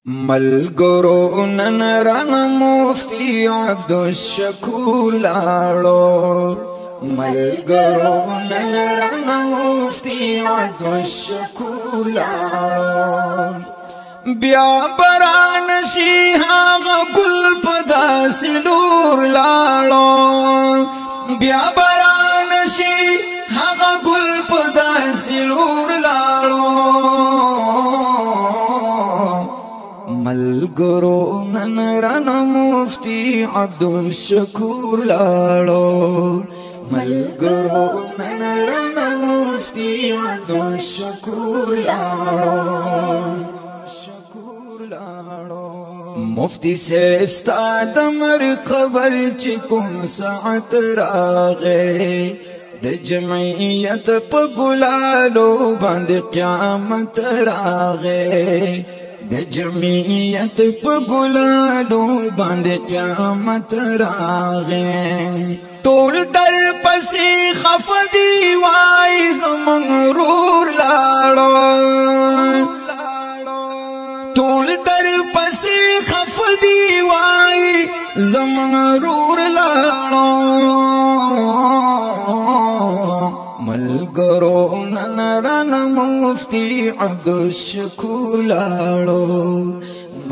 ملګرو نن رانه مفتي عبدالشکور لاړو ملګرو نن رانه مفتي عبدالشکور لاړو بیا بران شي هغه ګل په داسې لور لاړو بیا بران شي هغه ګل په داسې لور لاړو ملګرو نن رانه مفتي عبدالشکور لاړو ملګرو نن رانه مفتي عبدالشکور لاړو مفتی صاحب ستا د مرګ خبر چې کوم ساعت راغی د جمعیت په ګلالو باندې قیامت راغی د جمعیت په ګلالو باندې قیامت راغی ټول در پسې خفدي وای زمون رور لاړو ټول در پسې خفدي وای زمون رور لاړو ملګرو نن رانه مفتي عبدالشکور لاړو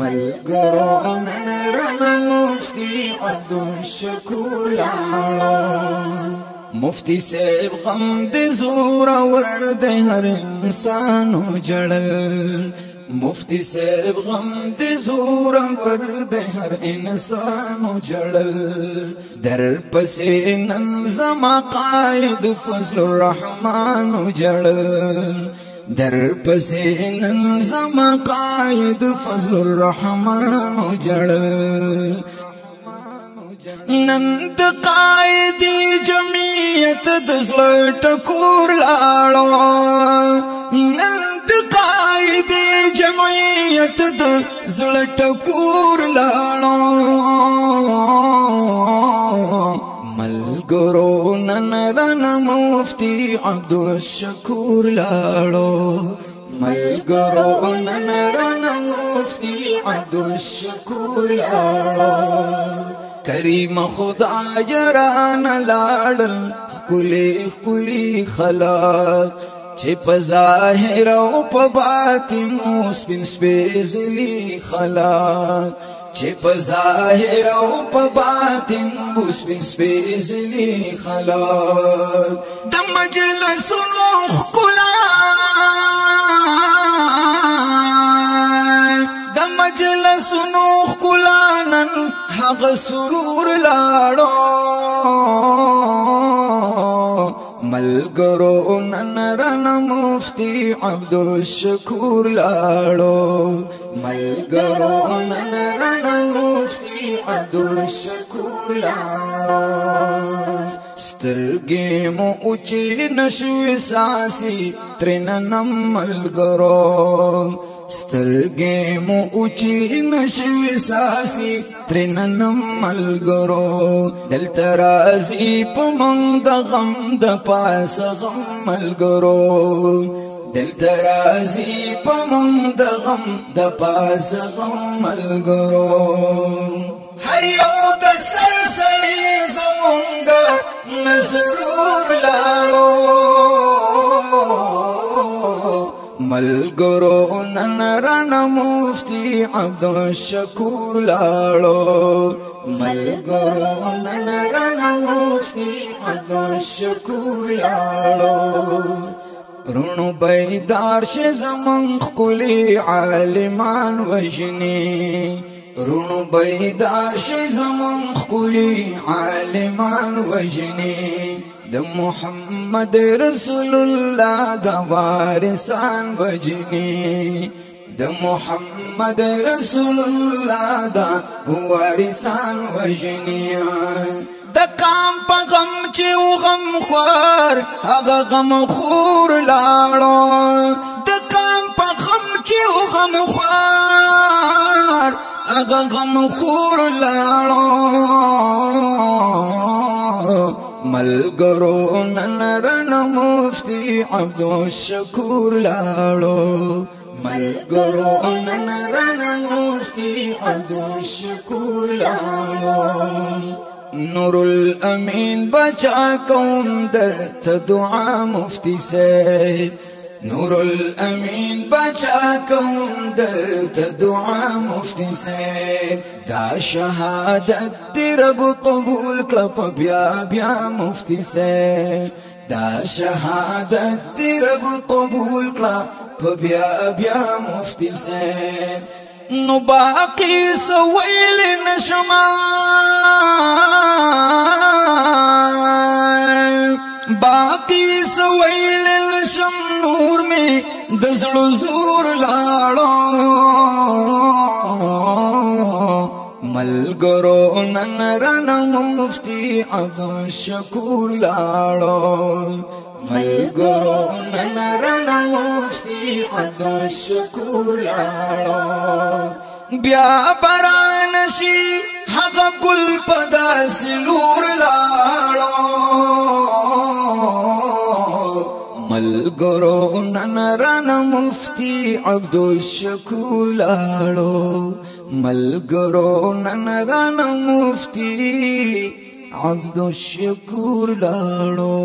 ملګرو نن رانه مفتي عبدالشکور لاړو مفتی صاحب غم د زور ور د هر انسان جړل مفتی صاحب غم د زور ور د هر انسان جړل در پسې نن زما قائد فضل الرحمن جړل در پسې نن زما قائد فضل الرحمن جړل نن د قائد جمعیت د زړه ټکور لاړو نن د قائد جمعیت د زړه ټکور لاړو ملګرو نن رانه مفتي عبدالشکور لاړو ملګرو نن رانه مفتي عبدالشکور لاړو کریم خدای رانه لاړل ښکلي ښکلي خلق چې په ظاهر او په باطن سپین سپېڅلي خلق چې په ظاهر او په باطن سپین سپېڅلي خلق د مجلسونو ښکلا د مجلسونو ښکلا نن هغه سرور لاړو ملګرو نن رانه مفتي عبدالشکور لاړو ملګرو نن رانه مفتي عبدالشکور لاړو سترګې مو اوچې نشوې ساسي ترنه ملګرو سترګې مو اوچې نشوې ساسي ترنه ملګرو دلته راځي په موږ د غم د پاسه غم ملګرو دلته راځي په موږ د غم د پاسه غم ملګرو هر یو د سر سړي زمونږ نسرور لاړو ملګرو نن رانه مفتي عبدالشکور لاړو ملګرو نن رانه مفتي عبدالشکور لاړو رونو بیدار شه زمون ښکلي عالمان وژني رونو بیدار شه زمون ښکلي عالمان وژني د محمد رسول الله د وارثان وجني د محمد رسول الله د وارثان وجني د قام په غم چې غم خور هغه غم خور لاړو د قام په غم چې غم خور هغه غم خور لاړو ملګرو نن رانه مفتي عبدالشکور لاړو ملګرو نن رانه مفتي عبدالشکور لاړو نور الامین بچا کوم درته دعا مفتی سے نور الامین بچا کوم درته دعا مفتی سے دا شهادت دی رب قبول کړه بیا بیا مفتی سے دا شهادت دی رب قبول کړه بیا بیا مفتی سے نو باقی سویل نشما باقی سویل نشم نور میں دزړو زور لاړو ملګرو نن رانه مفتی عبدالشکور لاړو ملګرو نن رانه مفتی عبدالشکور لاړو بیا بران شي هغه ګل په داسې لور لاړو ملګرو نن رانه مفتی عبدالشکور لاړو ملګرو نن رانه مفتی عبدالشکور لاړو